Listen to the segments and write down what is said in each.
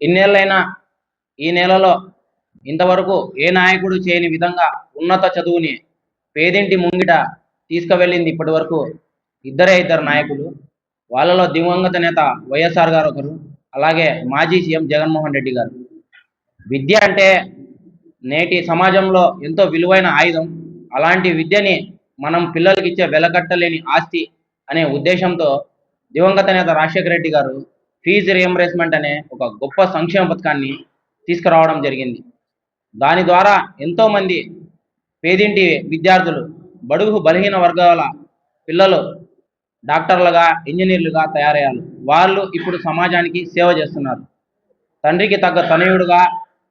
ఇన్నేళ్ళైనా ఈ నెలలో ఇంతవరకు ఏ నాయకుడు చేయని విధంగా ఉన్నత చదువుని పేదింటి ముంగిట తీసుకువెళ్ళింది ఇప్పటి వరకు ఇద్దరు నాయకులు. వాళ్ళలో దివంగత నేత వైఎస్ఆర్ గారు ఒకరు, అలాగే మాజీ సీఎం జగన్మోహన్ రెడ్డి గారు. విద్య అంటే నేటి సమాజంలో ఎంతో విలువైన ఆయుధం. అలాంటి విద్యని మనం పిల్లలకి ఇచ్చే వెలకట్టలేని ఆస్తి అనే ఉద్దేశంతో దివంగత నేత రాజశేఖర రెడ్డి గారు ఫీజు రియంబర్స్మెంట్ అనే ఒక గొప్ప సంక్షేమ పథకాన్ని తీసుకురావడం జరిగింది. దాని ద్వారా ఎంతోమంది పేదింటి విద్యార్థులు, బడుగు బలహీన వర్గాల పిల్లలు డాక్టర్లుగా, ఇంజనీర్లుగా తయారయ్యారు. వాళ్ళు ఇప్పుడు సమాజానికి సేవ చేస్తున్నారు. తండ్రికి తగ్గ తనయుడుగా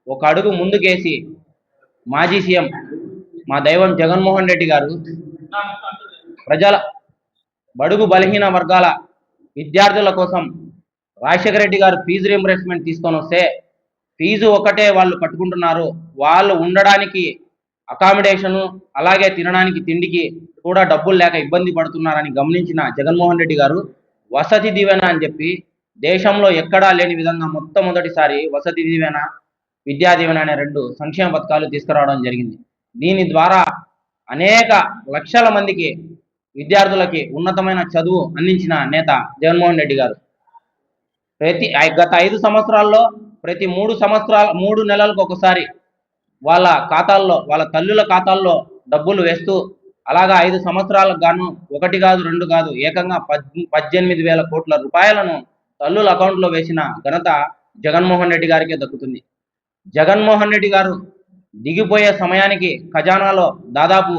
ఒక అడుగు ముందుకేసి మాజీ సీఎం మా దైవం జగన్మోహన్ రెడ్డి గారు ప్రజల బడుగు బలహీన వర్గాల విద్యార్థుల కోసం రాజశేఖర రెడ్డి గారు ఫీజు రియంబర్స్మెంట్ తీసుకొని వస్తే, ఫీజు ఒకటే వాళ్ళు కట్టుకుంటున్నారు, వాళ్ళు ఉండడానికి అకామిడేషను, అలాగే తినడానికి తిండికి కూడా డబ్బులు లేక ఇబ్బంది పడుతున్నారని గమనించిన జగన్మోహన్ రెడ్డి గారు వసతి దీవెన అని చెప్పి దేశంలో ఎక్కడా లేని విధంగా మొట్టమొదటిసారి వసతి దీవెన, విద్యా దీవెన అనే 2 సంక్షేమ పథకాలు తీసుకురావడం జరిగింది. దీని ద్వారా అనేక లక్షల మందికి విద్యార్థులకి ఉన్నతమైన చదువు అందించిన నేత జగన్మోహన్ రెడ్డి గారు. గత 5 సంవత్సరాల్లో ప్రతి 3 నెలలకు ఒకసారి వాళ్ళ ఖాతాల్లో, వాళ్ళ తల్లుల ఖాతాల్లో డబ్బులు వేస్తూ, అలాగా 5 సంవత్సరాలకు గాను 1 కాదు 2 కాదు ఏకంగా 18,000 కోట్ల రూపాయలను తల్లుల అకౌంట్లో వేసిన ఘనత జగన్మోహన్ రెడ్డి గారికే దక్కుతుంది. జగన్మోహన్ రెడ్డి గారు దిగిపోయే సమయానికి ఖజానాలో దాదాపు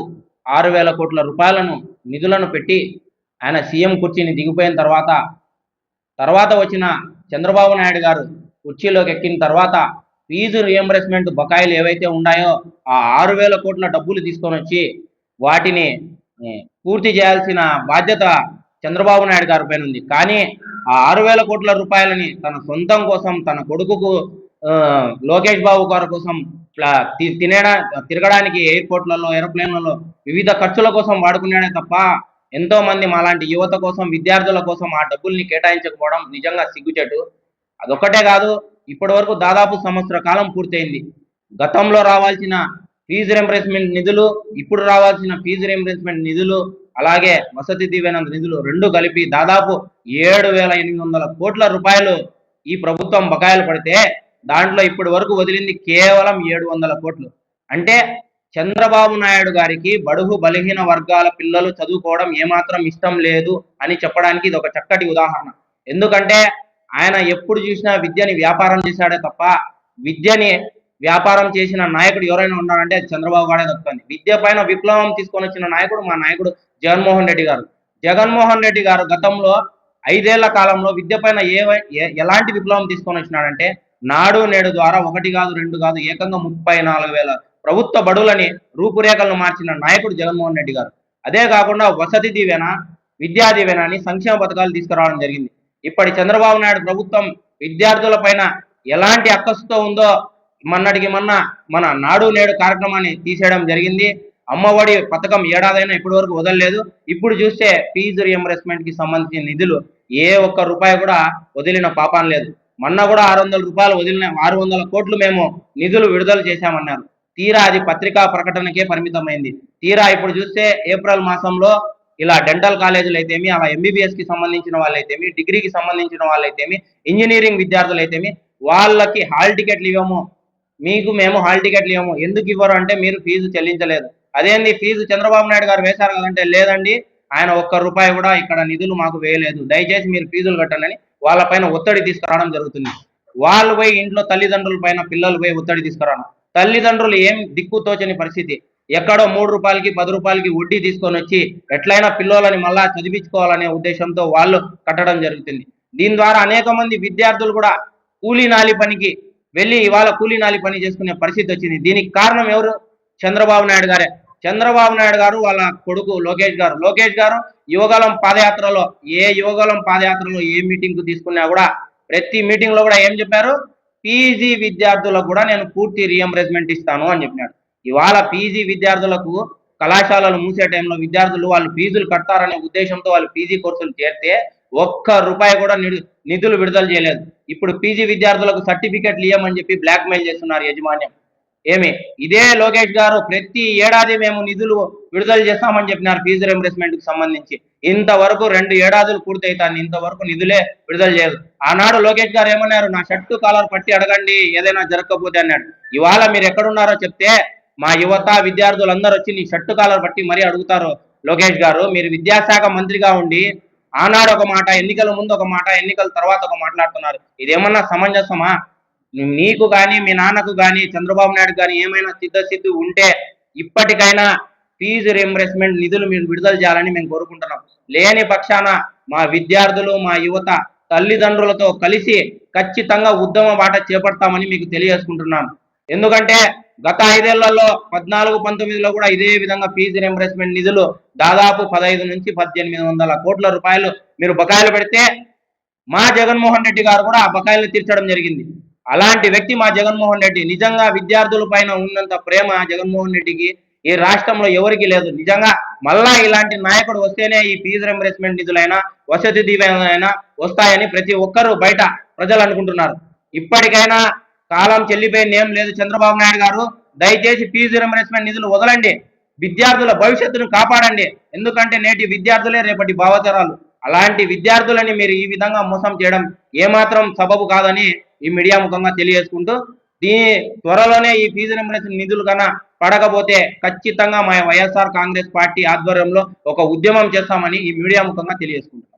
6,000 కోట్ల రూపాయలను నిధులను పెట్టి ఆయన సీఎం కుర్చీని దిగిపోయిన తర్వాత వచ్చిన చంద్రబాబు నాయుడు గారు కుర్చీలోకి ఎక్కిన తర్వాత ఫీజు రియంబర్స్మెంట్ బకాయిలు ఏవైతే ఉన్నాయో ఆ 6,000 కోట్ల డబ్బులు తీసుకొని వచ్చి వాటిని పూర్తి చేయాల్సిన బాధ్యత చంద్రబాబు నాయుడు గారి పైన ఉంది. కానీ ఆ 6,000 కోట్ల రూపాయలని తన సొంతం కోసం, తన కొడుకుకు లోకేష్ బాబు గారి కోసం తిరగడానికి ఎయిర్పోర్ట్లలో, ఏరోప్లేన్లలో వివిధ ఖర్చుల కోసం వాడుకున్నాడే తప్ప ఎంతో మంది మాలాంటి యువత కోసం, విద్యార్థుల కోసం ఆ డబ్బుల్ని కేటాయించకపోవడం నిజంగా సిగ్గుచేటు. అదొక్కటే కాదు, ఇప్పటి వరకు దాదాపు సంవత్సర కాలం పూర్తయింది. గతంలో రావాల్సిన ఫీజు రియంబర్స్మెంట్ నిధులు, ఇప్పుడు రావాల్సిన ఫీజు రియంబర్స్మెంట్ నిధులు, అలాగే వసతి దీవెన నిధులు 2 కలిపి దాదాపు 7,800 కోట్ల రూపాయలు ఈ ప్రభుత్వం బకాయిలు పడితే, దాంట్లో ఇప్పటి వరకు వదిలింది కేవలం 700 కోట్లు. అంటే చంద్రబాబు నాయుడు గారికి బడుగు బలహీన వర్గాల పిల్లలు చదువుకోవడం ఏమాత్రం ఇష్టం లేదు అని చెప్పడానికి ఇది ఒక చక్కటి ఉదాహరణ. ఎందుకంటే ఆయన ఎప్పుడు చూసినా విద్యని వ్యాపారం చేశాడే తప్ప విద్యని వ్యాపారం చేసిన నాయకుడు ఎవరైనా ఉన్నారంటే చంద్రబాబు గారే దక్కుతుంది. విద్య పైన విప్లవం తీసుకొని వచ్చిన నాయకుడు మా నాయకుడు జగన్మోహన్ రెడ్డి గారు. జగన్మోహన్ రెడ్డి గారు గతంలో 5 ఏళ్ల కాలంలో విద్య పైన ఎలాంటి విప్లవం తీసుకొని వచ్చినాడంటే, నాడు నేడు ద్వారా 1 కాదు 2 కాదు ఏకంగా 34,000 ప్రభుత్వ బడులని రూపురేఖలను మార్చిన నాయకుడు జగన్మోహన్ రెడ్డి గారు. అదే కాకుండా వసతి దీవెన, విద్యా దీవెన అని సంక్షేమ పథకాలు తీసుకురావడం జరిగింది. ఇప్పటి చంద్రబాబు నాయుడు ప్రభుత్వం విద్యార్థుల పైన ఎలాంటి అక్కసుతో ఉందో మొన్నటికి మొన్న మన నాడు నేడు కార్యక్రమాన్ని తీసేయడం జరిగింది. అమ్మఒడి పథకం ఏడాదైనా ఇప్పటి వరకు వదలలేదు. ఇప్పుడు చూస్తే ఫీజు రియంబర్స్మెంట్ కి సంబంధించిన నిధులు ఏ ఒక్క రూపాయి కూడా వదిలిన పాపం లేదు. మొన్న కూడా 600 రూపాయలు వదిలిన 600 కోట్లు మేము నిధులు విడుదల చేశామన్నారు. తీరా అది పత్రికా ప్రకటనకే పరిమితమైంది. తీరా ఇప్పుడు చూస్తే ఏప్రిల్ మాసంలో ఇలా డెంటల్ కాలేజీలు అయితేమి, అలా ఎంబీబీఎస్ కి సంబంధించిన వాళ్ళైతేమి, డిగ్రీకి సంబంధించిన వాళ్ళైతేమి, ఇంజనీరింగ్ విద్యార్థులు అయితేమి వాళ్ళకి హాల్ టికెట్లు ఇవ్వము, మీకు మేము హాల్ టికెట్లు ఇవ్వము. ఎందుకు ఇవ్వరు అంటే మీరు ఫీజు చెల్లించలేదు. అదేంది ఫీజు చంద్రబాబు నాయుడు గారు వేశారు కదంటే, లేదండి ఆయన 1 రూపాయి కూడా ఇక్కడ నిధులు మాకు వేయలేదు, దయచేసి మీరు ఫీజులు కట్టండి వాళ్ళపైన ఒత్తిడి తీసుకురావడం జరుగుతుంది. వాళ్ళు పోయి ఇంట్లో తల్లిదండ్రుల పైన పిల్లలు పోయి ఒత్తిడి తీసుకురావడం, తల్లిదండ్రులు ఏం దిక్కు తోచని పరిస్థితి. ఎక్కడో 3 రూపాయలకి 10 రూపాయలకి వడ్డీ తీసుకొని వచ్చి ఎట్లయినా పిల్లలని మళ్ళా చదివించుకోవాలనే ఉద్దేశంతో వాళ్ళు కట్టడం జరుగుతుంది. దీని ద్వారా అనేక మంది విద్యార్థులు కూడా కూలీ నాలి పనికి వెళ్ళి ఇవాళ కూలీ నాలి పని చేసుకునే పరిస్థితి వచ్చింది. దీనికి కారణం ఎవరు? చంద్రబాబు నాయుడు గారే. చంద్రబాబు నాయుడు గారు వాళ్ళ కొడుకు లోకేష్ గారు యువగలం పాదయాత్రలో ఏ మీటింగ్ కు తీసుకున్నా కూడా ప్రతి మీటింగ్ లో కూడా ఏం చెప్పారు? పీజీ విద్యార్థులకు కూడా నేను పూర్తి రియంబర్స్మెంట్ ఇస్తాను అని చెప్పినాడు. ఇవాళ పీజీ విద్యార్థులకు కళాశాలలు మూసే టైంలో విద్యార్థులు వాళ్ళు ఫీజులు కడతారనే ఉద్దేశంతో వాళ్ళు పీజీ కోర్సులు చేరితే ఒక్క రూపాయి కూడా నిధులు విడుదల చేయలేదు. ఇప్పుడు పీజీ విద్యార్థులకు సర్టిఫికెట్లు ఇవ్వమని చెప్పి బ్లాక్ మెయిల్ చేస్తున్నారు యాజమాన్యం. ఏమి ఇదే లోకేష్ గారు ప్రతి ఏడాది మేము నిధులు విడుదల చేస్తామని చెప్పినారు ఫీజు రింబర్స్మెంట్ కు సంబంధించి. ఇంతవరకు 2 ఏడాదులు పూర్తయితాన్ని ఇంతవరకు నిధులే విడుదల చేయదు. ఆనాడు లోకేష్ గారు ఏమన్నారు, నా షర్టు కాలర్ పట్టి అడగండి ఏదైనా జరగకపోతే అన్నాడు. ఇవాళ మీరు ఎక్కడున్నారో చెప్తే మా యువత విద్యార్థులందరూ వచ్చి నీ షర్టు కాలర్ పట్టి మరీ అడుగుతారు. లోకేష్ గారు మీరు విద్యాశాఖ మంత్రిగా ఉండి ఆనాడు ఒక మాట, ఎన్నికల ముందు ఒక మాట, ఎన్నికల తర్వాత ఒక మాట్లాడుతున్నారు. ఇదేమన్నా సమంజసమా? నీకు కానీ మీ నాన్నకు కానీ చంద్రబాబు నాయుడు కానీ ఏమైనా సిద్ధ ఉంటే ఇప్పటికైనా ఫీజు రీంబర్స్మెంట్ నిధులు మీరు విడుదల చేయాలని మేము కోరుకుంటున్నాం. లేని పక్షాన మా విద్యార్థులు మా యువత తల్లిదండ్రులతో కలిసి ఖచ్చితంగా ఉద్యమ బాట చేపడతామని మీకు తెలియజేసుకుంటున్నాం. ఎందుకంటే గత 5 ఏళ్లలో 14-19లో కూడా ఇదే విధంగా ఫీజు రీంబర్స్మెంట్ నిధులు దాదాపు 15 నుంచి 1800 కోట్ల రూపాయలు మీరు బకాయిలు పెడితే మా జగన్మోహన్ రెడ్డి గారు కూడా ఆ బకాయిలను తీర్చడం జరిగింది. అలాంటి వ్యక్తి మా జగన్మోహన్ రెడ్డి. నిజంగా విద్యార్థుల పైన ఉన్నంత ప్రేమ జగన్మోహన్ రెడ్డికి ఈ రాష్ట్రంలో ఎవరికి లేదు. నిజంగా మళ్ళా ఇలాంటి నాయకుడు వస్తేనే ఈ ఫీజు రింబర్స్మెంట్ నిధులైనా వసతి దీవెనలైనా వస్తాయని ప్రతి ఒక్కరూ బయట ప్రజలు అనుకుంటున్నారు. ఇప్పటికైనా కాలం చెల్లిపోయింది ఏం లేదు. చంద్రబాబు నాయుడు గారు దయచేసి ఫీజు రింబర్స్మెంట్ నిధులు వదలండి, విద్యార్థుల భవిష్యత్తును కాపాడండి. ఎందుకంటే నేటి విద్యార్థులే రేపటి భావతరాలు. అలాంటి విద్యార్థులని మీరు ఈ విధంగా మోసం చేయడం ఏమాత్రం సబబు కాదని ఈ మీడియా ముఖంగా తెలియజేసుకుంటూ, త్వరలోనే ఈ ఫీజు రింబర్స్మెంట్ నిధులు కన్నా పడకపోతే ఖచ్చితంగా మా వైఎస్ఆర్ కాంగ్రెస్ పార్టీ ఆధ్వర్యంలో ఒక ఉద్యమం చేస్తామని ఈ మీడియా ముఖంగా తెలియజేసుకుంటాం.